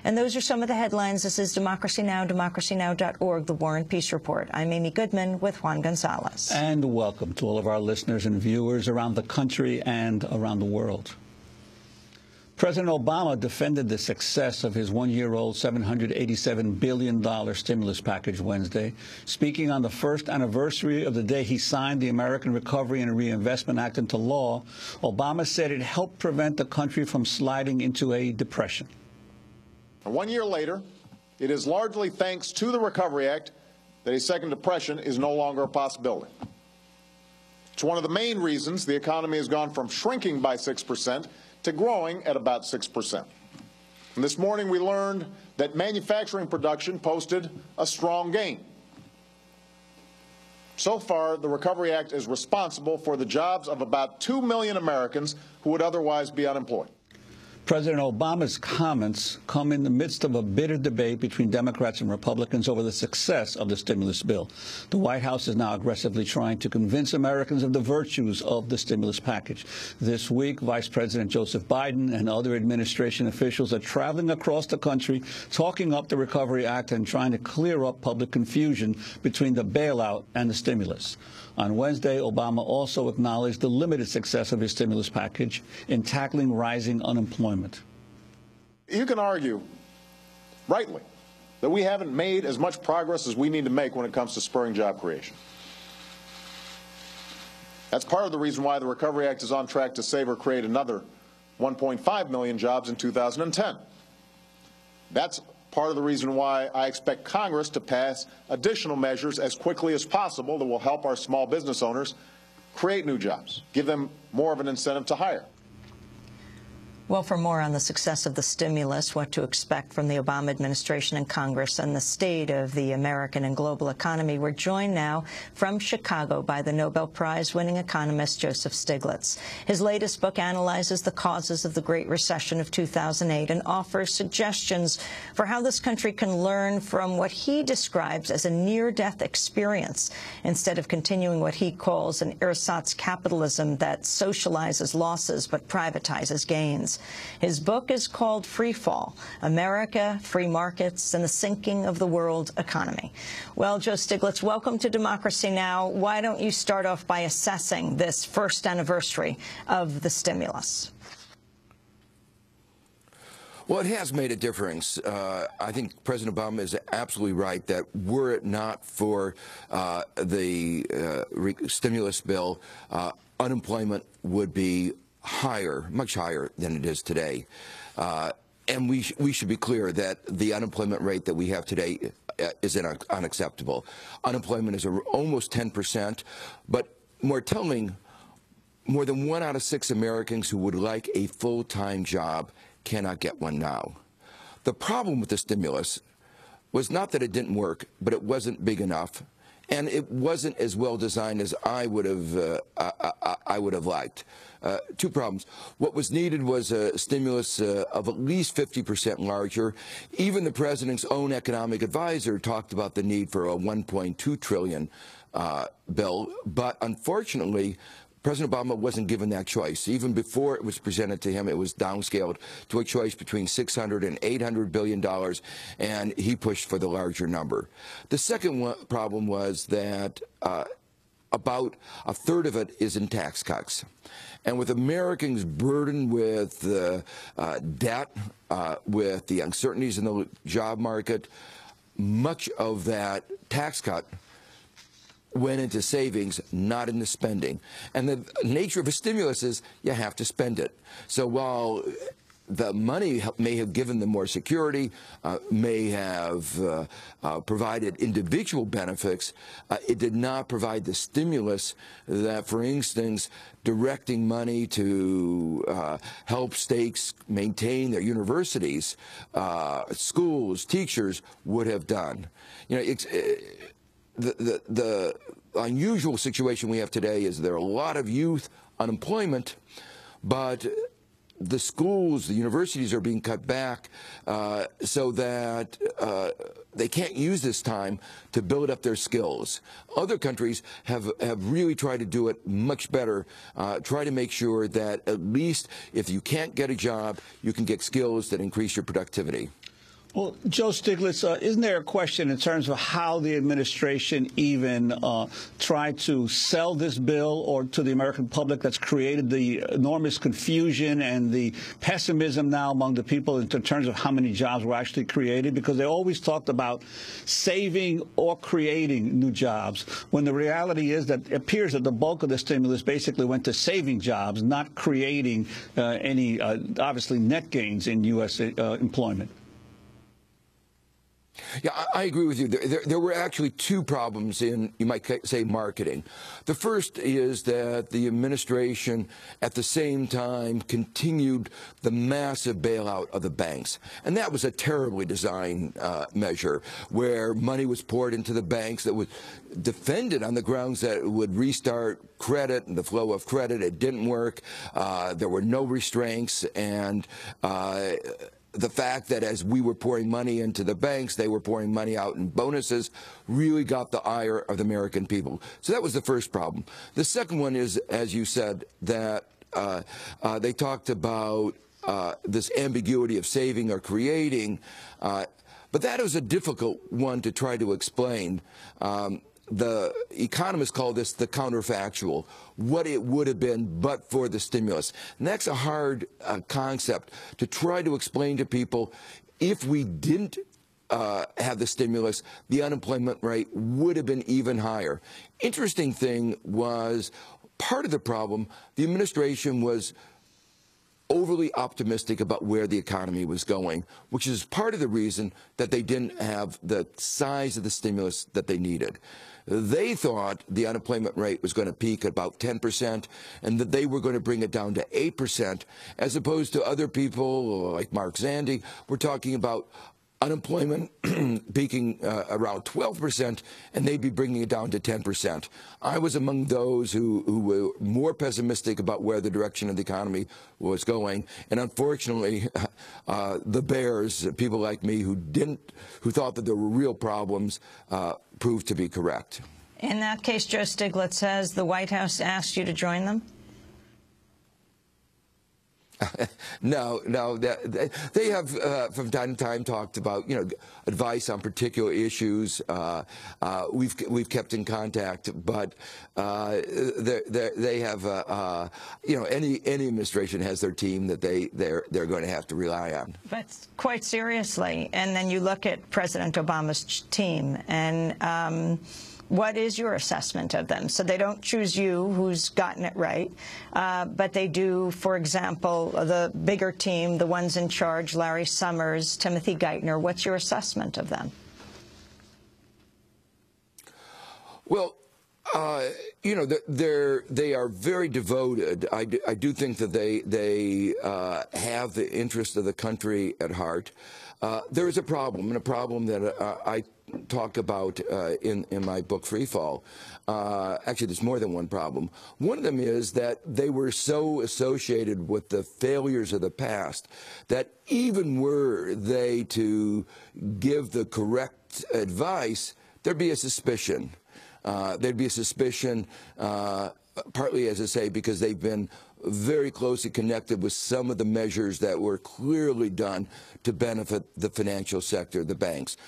And those are some of the headlines. This is Democracy Now!, democracynow.org, The War and Peace Report. I'm Amy Goodman with Juan Gonzalez. And welcome to all of our listeners and viewers around the country and around the world. President Obama defended the success of his one-year-old $787 billion stimulus package Wednesday. Speaking on the first anniversary of the day he signed the American Recovery and Reinvestment Act into law, Obama said it helped prevent the country from sliding into a depression. 1 year later, it is largely thanks to the Recovery Act that a second depression is no longer a possibility. It's one of the main reasons the economy has gone from shrinking by 6% to growing at about 6%. And this morning we learned that manufacturing production posted a strong gain. So far, the Recovery Act is responsible for the jobs of about 2 million Americans who would otherwise be unemployed. President Obama's comments come in the midst of a bitter debate between Democrats and Republicans over the success of the stimulus bill. The White House is now aggressively trying to convince Americans of the virtues of the stimulus package. This week, Vice President Joseph Biden and other administration officials are traveling across the country, talking up the Recovery Act and trying to clear up public confusion between the bailout and the stimulus. On Wednesday, Obama also acknowledged the limited success of his stimulus package in tackling rising unemployment. You can argue, rightly, that we haven't made as much progress as we need to make when it comes to spurring job creation. That's part of the reason why the Recovery Act is on track to save or create another 1.5 million jobs in 2010. That's part of the reason why I expect Congress to pass additional measures as quickly as possible that will help our small business owners create new jobs, give them more of an incentive to hire. Well, for more on the success of the stimulus, what to expect from the Obama administration and Congress, and the state of the American and global economy, we're joined now from Chicago by the Nobel Prize-winning economist Joseph Stiglitz. His latest book analyzes the causes of the Great Recession of 2008 and offers suggestions for how this country can learn from what he describes as a near-death experience, instead of continuing what he calls an ersatz capitalism that socializes losses but privatizes gains. His book is called Freefall: America, Free Markets, and the Sinking of the World Economy. Well, Joe Stiglitz, welcome to Democracy Now! Why don't you start off by assessing this first anniversary of the stimulus? Well, it has made a difference. I think President Obama is absolutely right that were it not for the stimulus bill, unemployment would be higher, much higher than it is today. And we should be clear that the unemployment rate that we have today is unacceptable. Unemployment is almost 10%, but more telling, more than 1 out of 6 Americans who would like a full-time job cannot get one now. The problem with the stimulus was not that it didn't work, but it wasn't big enough, and it wasn't as well designed as I would have liked. 2 problems. What was needed was a stimulus of at least 50% larger. Even the president's own economic advisor talked about the need for a $1.2 trillion bill, but unfortunately, President Obama wasn't given that choice. Even before it was presented to him, it was downscaled to a choice between $600 and $800 billion, and he pushed for the larger number. The second problem was that about a third of it is in tax cuts. And with Americans burdened with debt, with the uncertainties in the job market, much of that tax cut went into savings, not into spending. And the nature of a stimulus is you have to spend it. So while the money may have given them more security, may have provided individual benefits, it did not provide the stimulus that, for instance, directing money to help states maintain their universities, schools, teachers would have done. You know, the unusual situation we have today is there are a lot of youth unemployment, but the schools, the universities are being cut back so that they can't use this time to build up their skills. Other countries have really tried to do it much better, try to make sure that at least if you can't get a job, you can get skills that increase your productivity. Well, Joe Stiglitz, isn't there a question in terms of how the administration even tried to sell this bill or to the American public that's created the enormous confusion and the pessimism now among the people in terms of how many jobs were actually created? Because they always talked about saving or creating new jobs, when the reality is that it appears that the bulk of the stimulus basically went to saving jobs, not creating any, obviously, net gains in U.S. employment. Yeah, I agree with you. There were actually two problems in, you might say, marketing. The first is that the administration, at the same time, continued the massive bailout of the banks. And that was a terribly designed measure, where money was poured into the banks that was defended on the grounds that it would restart credit and the flow of credit. It didn't work. There were no restraints, and the fact that as we were pouring money into the banks, they were pouring money out in bonuses, really got the ire of the American people. So that was the first problem. The second one is, as you said, that they talked about this ambiguity of saving or creating, but that was a difficult one to try to explain. The economists call this the counterfactual, what it would have been but for the stimulus. And that's a hard concept to try to explain to people. If we didn't have the stimulus, the unemployment rate would have been even higher. Interesting thing was, part of the problem, the administration was overly optimistic about where the economy was going, which is part of the reason that they didn't have the size of the stimulus that they needed. They thought the unemployment rate was going to peak at about 10% and that they were going to bring it down to 8%, as opposed to other people like Mark Zandi were talking about unemployment peaking around 12%, and they'd be bringing it down to 10%. I was among those who were more pessimistic about where the direction of the economy was going, and unfortunately, the bears, people like me who thought that there were real problems, proved to be correct. In that case, Joe Stiglitz, has the White House asked you to join them? No. They have from time to time talked about, advice on particular issues. We've kept in contact, but they have, any administration has their team that they're going to have to rely on. But quite seriously, and then you look at President Obama's team, and what is your assessment of them? So they don't choose you, who's gotten it right, but they do, for example, the bigger team, the ones in charge, Larry Summers, Timothy Geithner. What's your assessment of them? Well, they are very devoted. I do think that they have the interest of the country at heart. There is a problem, and a problem that I talk about in my book Freefall. Actually, there's more than one problem. One of them is that they were so associated with the failures of the past that even were they to give the correct advice, there'd be a suspicion. There'd be a suspicion, partly, as I say, because they've been very closely connected with some of the measures that were clearly done to benefit the financial sector, the banks.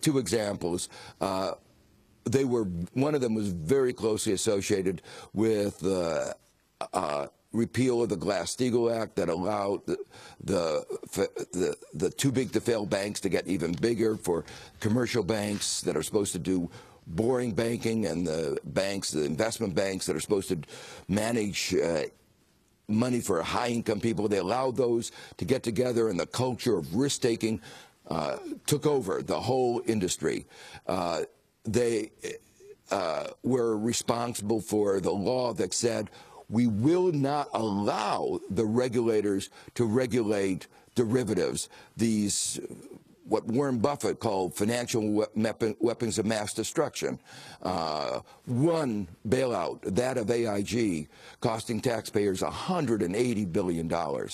Two examples. One of them was very closely associated with the repeal of the Glass-Steagall Act that allowed the too big to fail banks to get even bigger for commercial banks that are supposed to do boring banking, and the investment banks that are supposed to manage money for high-income people. They allowed those to get together, and the culture of risk-taking took over the whole industry. They were responsible for the law that said, we will not allow the regulators to regulate derivatives, these what Warren Buffett called financial weapons of mass destruction. One bailout, that of AIG, costing taxpayers $180 billion. That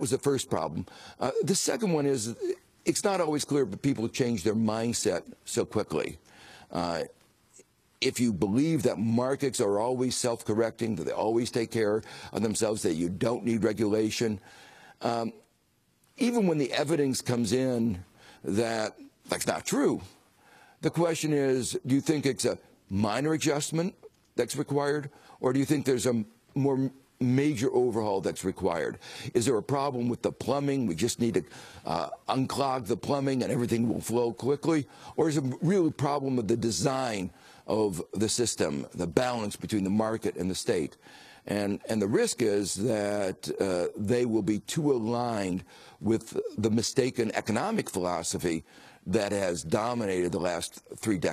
was the first problem. The second one is, it's not always clear, but people change their mindset so quickly. If you believe that markets are always self-correcting, that they always take care of themselves, that you don't need regulation, even when the evidence comes in that that's not true, the question is, do you think it's a minor adjustment that's required, or do you think there's a more major overhaul that's required? Is there a problem with the plumbing? We just need to unclog the plumbing and everything will flow quickly? Or is it a real problem with the design of the system, the balance between the market and the state? And the risk is that they will be too aligned with the mistaken economic philosophy that has dominated the last 3 decades.